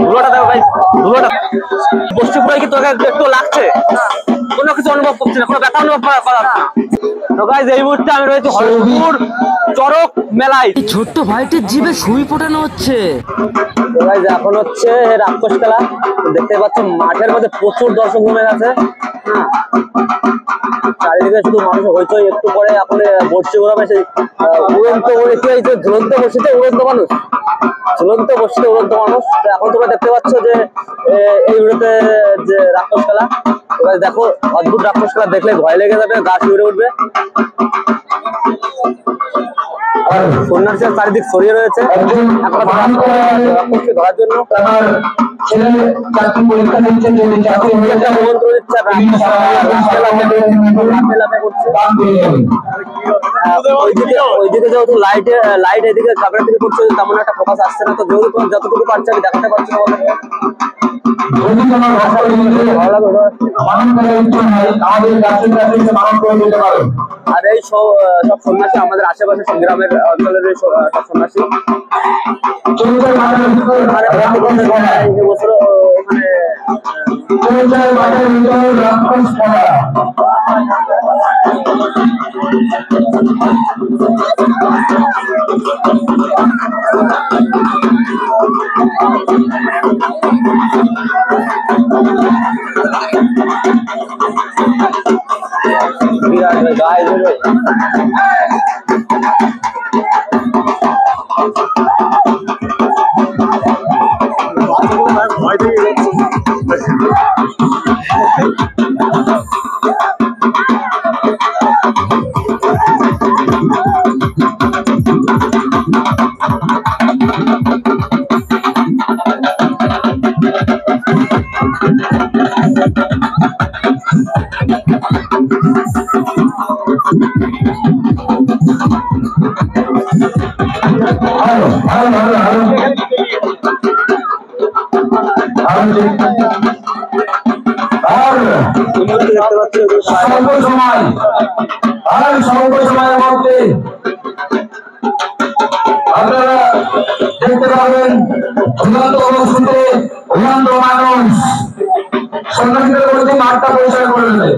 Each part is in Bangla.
ধুলোটা দেখো ভাই, ধুলোটা বসছি পুরো কি তোকে একটু লাগছে? কোনো কিছু অনুভব করছি না, কোনো ব্যথা অনুভব করা যাচ্ছে না। তো গাইস এই মুহূর্তে আমি রয়েছি হরিপুর চড়ক মেলায়। ছোট্ট ভাইটির জিভে সুই ফোটানো হচ্ছে। তো গাইস এখন হচ্ছে রাক্ষস খেলা, দেখতে পাচ্ছেন মাঠের মধ্যে প্রচুর দর্শক জমে গেছে। হ্যাঁ, চারিদিকে শুধু মানুষ হইচই। একটু পরে এখন বর্ষি ঘোরাবে, সেই উড়ন্ত ঝুলন্ত বর্ষিতে উড়ন্ত মানুষ, ঝুলন্ত বর্ষিতে উড়ন্ত মানুষ। তো এখন তোমরা দেখতে পাচ্ছ যে এই উড়োতে যে রাক্ষস খেলা, দেখো অদ্ভুত রাক্ষস খেলা দেখলে ভয় লেগে যাবে, গাছ উড়ে উঠবে। সন্ন্যাসীরা চারিদিক ছড়িয়ে রয়েছে রাক্ষসকে ধরার জন্য। ওইদিকে যেহেতু লাইট এদিকে ক্যামেরা থেকে করছে, তেমন একটা ফোকাস আসছে না। তো যেহেতু তোমার যতটুকু পারছে আমি দেখাতে পারছি না। আর এই সব সন্ন্যাসী আমাদের আশেপাশে সব গ্রামের অঞ্চলের সব সন্ন্যাসী বছর গায়ে ভয় থেকে সময়ের মধ্যে আপনারা দেখতে পাবেন উন্নত অবস্থিতে উন্নত মানুষ সন্ন্যাসীদের বলতে মাঠটা পরিষ্কার করে দেবে।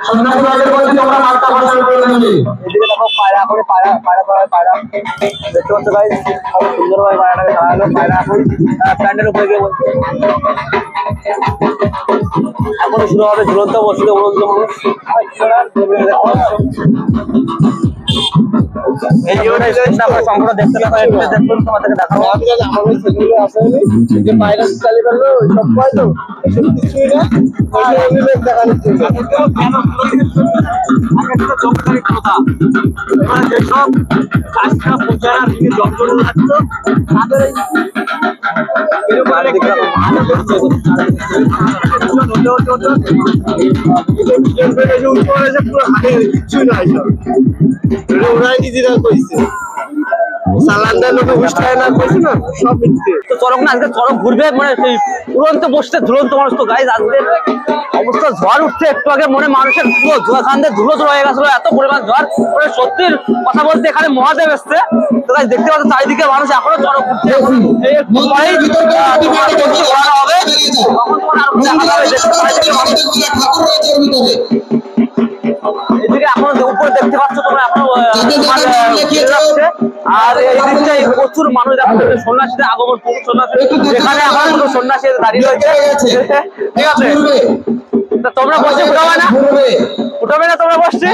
সন্ন্যাসী ভাইদের বলতে আমরা মাঠটা পরিষ্কার করে দেবে। এদিকে দেখো পায়রা করে পায়রা দেখতে পাচ্ছ ভাই, সুন্দরভাবে পায়রাটাকে খাওয়ালো। পায়রা এখন প্যান্ডের উপরে গিয়ে বলছে। এখনো শুরু হবে ঝুলন্ত বসিতে উড়ন্ত মানুষ। এই ভিডিওটা সম্পূর্ণ দেখতে দেখুন, তোমাদেরকে দেখাবো। পায়রা চালি ফেললো সব পাই তো কিছুই না, যেসব কাজটা প্রচার জঙ্গল থাকতো তাদের চরক না আজকে চরক ঘুরবে, মানে সেই উড়ন্ত বসতে ঝুলন্ত মানুষ। তো গাইজ আজকে অবস্থা ঝড় উঠছে একটু আগে, মনে মানুষের পুরো খান্দে ধুলো হয়ে গেছিল, এত পরিমাণ ঝড়। মানে সত্যির কথা বলতে এখানে মহাদেব এসছে। তো গাইজ দেখতে পাচ্ছ চারিদিকে মানুষ এখনো চরক ঘুরছে। এদিকে এখন উপরে দেখতে পাচ্ছ তোমরা, এখনো আর এই দিকটাই প্রচুর মানুষ দেখছে, সন্ন্যাসীদের আগমন, প্রচুর সন্ন্যাসী এখানে এখন সন্ন্যাসী দাঁড়িয়ে রয়েছে। ঠিক আছে, তোমরা বসে উঠাবে না, উঠাবে না তোমরা বসছে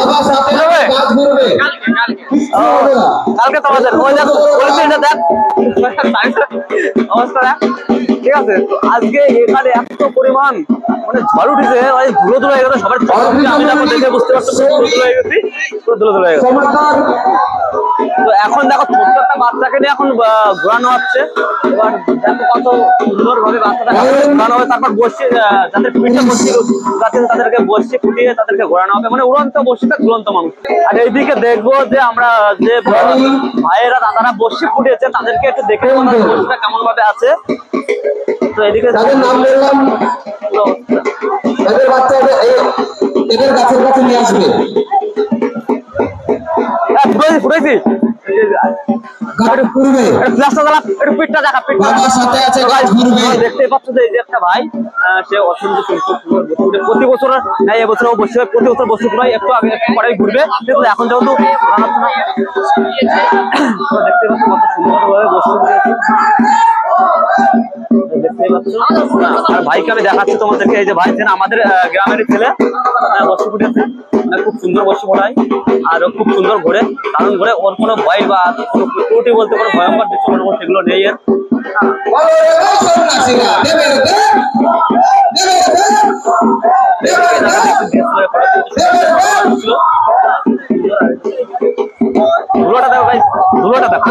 উঠাবে কালকে তোমাদের ওই দেখো দেখ অবস্থা দেখ। ঠিক আছে, তো আজকে এখানে এত পরিমাণ মানে ঝড় উঠেছে, ধুলো হয়ে গেছে সবার। আমি যখন দেখে বুঝতে পারছি ধুলো হয়ে গেছি, ধুলো হয়ে গেছে। তো এখন দেখো ছোট্ট একটা বাচ্চাকে নিয়ে এখন ঘোরানো হচ্ছে। এবার দেখো কত সুন্দর ভাবে বাচ্চাটাকে ঘোরানো হবে, তারপর বসে যাদের পিঠে বসে গাছে তাদেরকে বসে ফুটিয়ে তাদেরকে ঘোরানো হবে, মানে উড়ন্ত বসিতে ঝুলন্ত মানুষ। আর এইদিকে দেখবো যে আমরা যে ভাইয়েরা দাদারা বসে ফুটিয়েছে তাদেরকে একটু দেখে বসিটা কেমন ভাবে আছে। তো এদিকে গাছের কাছে নিয়ে আসবে। ফুটেছি গাড়ি ঘুরবে ফ্ল্যাশটা জ্বালা, একটু পিঠটা দেখা, পিঠটা আমার সাথে আছে গাড়ি ঘুরবে দেখতে পাচ্ছ যে এই যে একটা ভাই সে অত্যন্ত প্রতি বছর এই বছরও বসে প্রতি বছর বসে পুরাই একটু আগে একটু পরেই ঘুরবে, কিন্তু এখন যেহেতু দেখতে পাচ্ছ কত সুন্দরভাবে বসে দেখতেই পাচ্ছ। আর ভাইকে আমি দেখাচ্ছি তোমাদেরকে, এই যে ভাই ছেলে আমাদের গ্রামের ছেলে বসে ফুটেছে, খুব সুন্দর বসে ফোটায় আর খুব সুন্দর ঘোরে, কারণ ঘোরে ওর কোনো ভয় বা কোনো ত্রুটি বলতে কোনো ভয়ঙ্কর দৃশ্য কোনো সেগুলো নেই এর। ধুলোটা দেখো ভাই, ধুলোটা দেখো,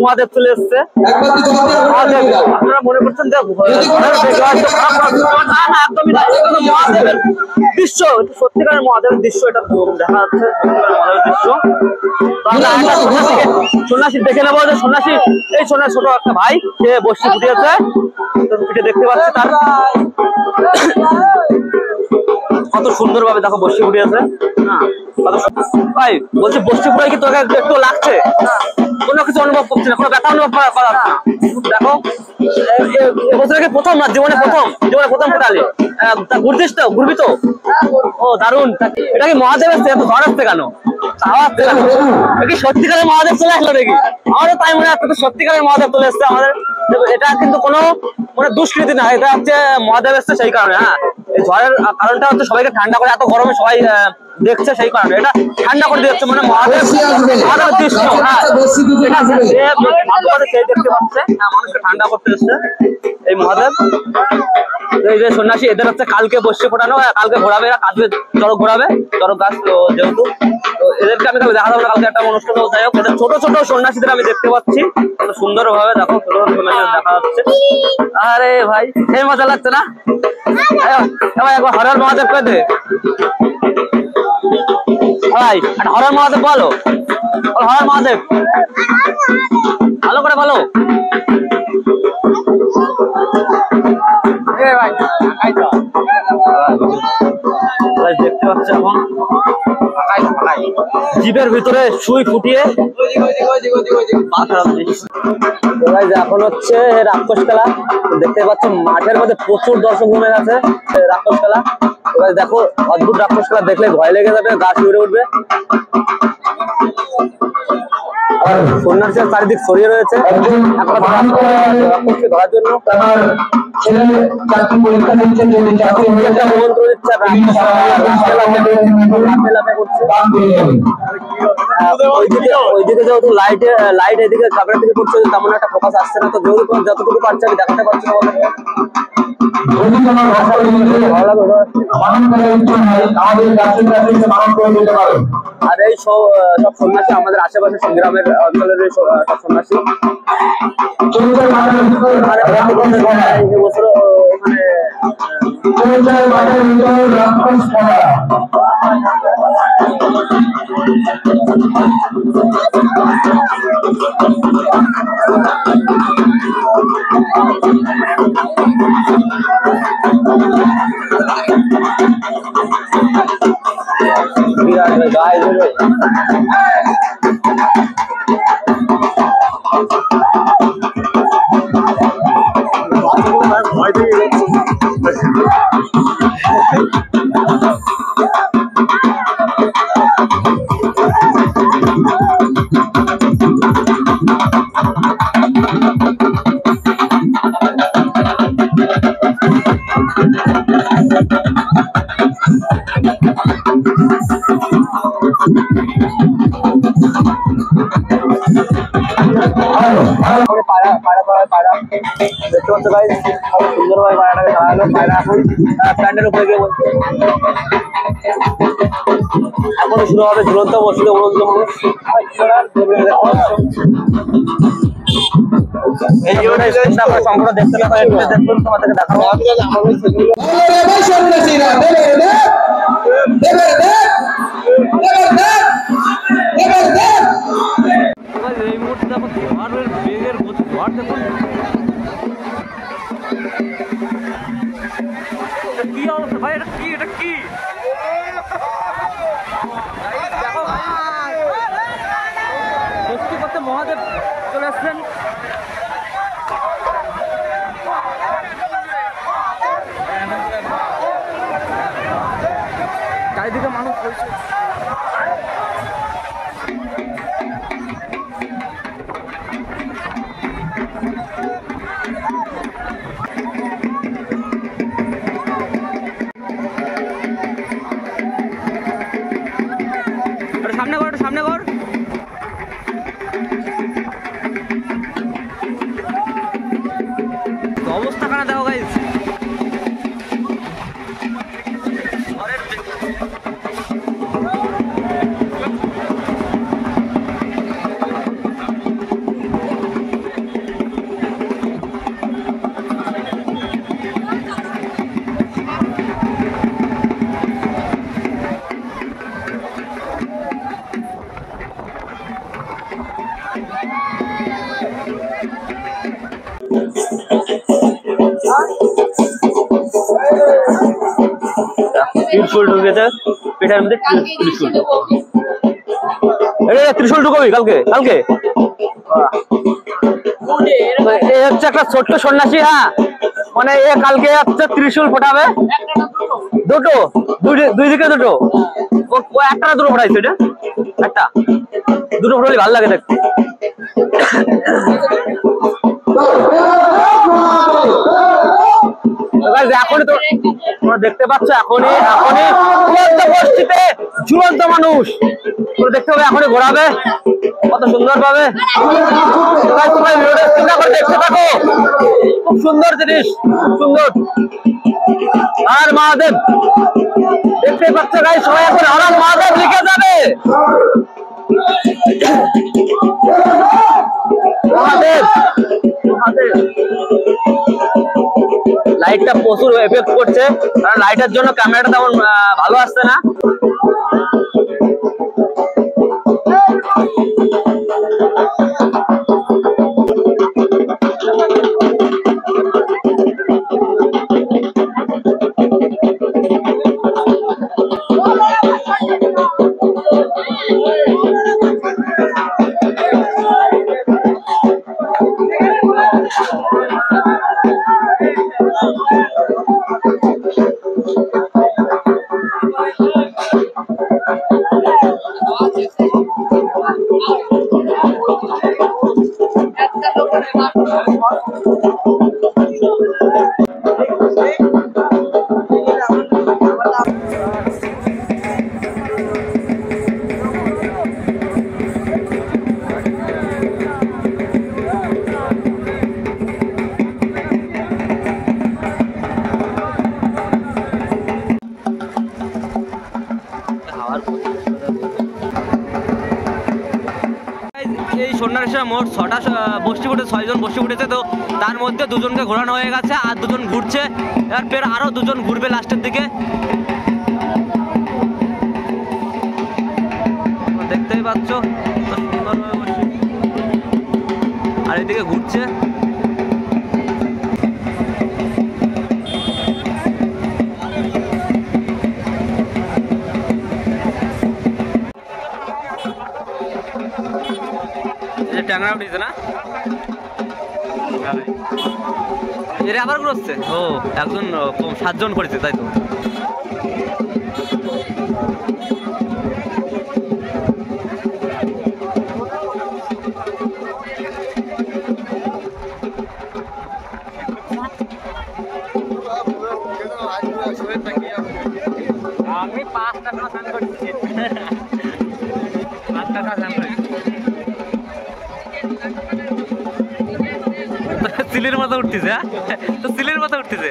মহাদেব চলে এসছে। আপনারা মনে করছেন যে একদমই মহাদেবের দৃশ্য, সত্যিকারের মহাদেবের দৃশ্য এটা দেখা যাচ্ছে, মহাদেবের দৃশ্য। সন্ন্যাসী দেখে নেবো যে সন্ন্যাসী, এই সন্ন্যাসী ছোট একটা ভাই সে বসে ফুটিয়েছে, পিঠে দেখতে পাচ্ছি তার কত সুন্দর ভাবে দেখো বসে ফুটিয়েছে। ভাই বলছি বসে ফুটাই কি তোকে একটু লাগছে? কোনো কিছু অনুভব করছি না, কোনো ব্যথা অনুভব করা যাচ্ছে না। দেখো এবছর কি প্রথম না, জীবনে প্রথম ফুটালি, ঘুরছিস তো, ঘুরবি তো? ও দারুন। এটা কি মহাদেব আসছে? এত ঝড় আসছে কেন? কি সত্যিকারের মহাদেব চলে আসলো নাকি? আমারও তাই মনে হচ্ছে সত্যিকারের মহাদেব চলে এসছে আমাদের। এটা কিন্তু কোনো মানে দুষ্কৃতি না, এটা হচ্ছে মহাদেব এসছে সেই কারণে। হ্যাঁ, এই ঝড়ের কারণটা হচ্ছে সবাইকে ঠান্ডা করে, এত গরমে সবাই দেখছে সেই কারণে এটা ঠান্ডা করে দিচ্ছে, মানে মহাদেব দৃশ্য। সেই দেখতে পাচ্ছে মানুষকে ঠান্ডা করতে এসছে এই মহাদেব। এই যে সন্ন্যাসী এদের হচ্ছে কালকে বসে ফোটানো, কালকে ঘোরাবে, এরা কাজবে চড়ক ঘোরাবে, চড়ক গাছ যেহেতু, তো এদেরকে আমি দেখা যাবো না কালকে একটা অনুষ্ঠান। যাই হোক, এদের ছোট ছোট সন্ন্যাসীদের আমি দেখতে পাচ্ছি সুন্দর ভাবে, দেখো ছোট ছোট সন্ন্যাসী দেখা যাচ্ছে। আরে ভাই এই মজা লাগছে না? ভাই একবার হরর মহাদেব কে দে ভাই, একটা হরর মহাদেব বলো, হরর মহাদেব ভালো করে বলো। দেখতে পাচ্ছ এখন জিপের ভিতরে সুই ফুটিয়ে এখন হচ্ছে রাক্ষস খেলা দেখতে পাচ্ছ, মাঠের মধ্যে প্রচুর দর্শক জমে গেছে রাক্ষস খেলা। দেখো অদ্ভুত রাক্ষস খেলা দেখলে ভয় লেগে যাবে, গাছ উড়ে উঠবে। সন্ন্যাসীরা চারিদিক ছড়িয়ে রয়েছে রাক্ষসকে ধরার জন্য। ওইদিকে যেহেতু লাইট এদিকে ক্যামেরার দিকে করছে, তেমন একটা ফোকাস আসছে না, তো যেহেতু যতটুকু পারছে আমি দেখাতে পারছি না। আর এই সব সন্ন্যাসী আমাদের আশেপাশে গ্রামের অঞ্চলের সব সন্ন্যাসী বছর গায়ে ভয় পেয়ে গেছে। দেখতে পাচ্ছ ভাই সুন্দর ভাবে পায়রাটাকে খাওয়ালো। পায়রা এখন প্যান্ডের উপরে গিয়ে বলছে এখনো শুরু হবে ঝুলন্ত বসলে উড়ন্ত মানুষ। এই ভিডিওটা সম্পূর্ণ দেখতে দেখুন, তোমাদেরকে দেখাবো। এই মুহূর্তে দেখো ঝড়ের বেগের ঝড় দেখুন। চারিদিকে মানুষ হয়েছে। সামনে কর, সামনে কর। অবস্থা খানা দেখো গাইস। ত্রিশূল ঢুকেছে পেটের মধ্যে, ত্রিশূল। ত্রিশূল ঢুকবি কালকে, কালকে এ হচ্ছে একটা ছোট্ট সন্ন্যাসী। হ্যাঁ, মানে এ কালকে হচ্ছে ত্রিশূল ফোটাবে। দুটো, দুই দিকে দুটো। ও একটা না দুটো ফোটাইছে? এটা একটা, দুটো ফোটালে ভালো লাগে দেখতে। এখনই তো তোমরা দেখতে পাচ্ছ, এখনই উপস্থিতে ঝুলন্ত মানুষ দেখতে হবে, এখনই ঘোরাবে কত সুন্দর ভাবে। দেখতে থাকো, খুব সুন্দর জিনিস, খুব সুন্দর। আর মহাদেব দেখতে পাচ্ছ গাই, সবাই এখন আর মহাদেব লিখে যাবে। মহাদেব, মহাদেব। লাইটটা প্রচুর এফেক্ট করছে, কারণ লাইটের জন্য ক্যামেরাটা তেমন ভালো আসছে না। এই সন্ন্যাসীরা মোট 6টা বস্তি উঠেছে, 6 জন বস্তি উঠেছে। তো তার মধ্যে 2 জনকে ঘোরানো হয়ে গেছে, আর 2 জন ঘুরছে। এবার ফের আরো 2 জন ঘুরবে লাস্টের দিকে, দেখতেই পাচ্ছ সুন্দরভাবে বসে। আর এদিকে ঘুরছে। ট্যাংরা উঠেছে না, এরা আবার ঘুরছে। ও একজন 7 জন করেছে, তাই তো। আমি 5টা স্নান করছি, 5টা স্নান করছি। সিলের মাথা উঠতেছে, হ্যাঁ তো সিলের মাথা উঠতেছে।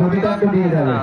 ঘটিটা একটু দিয়ে যাবে।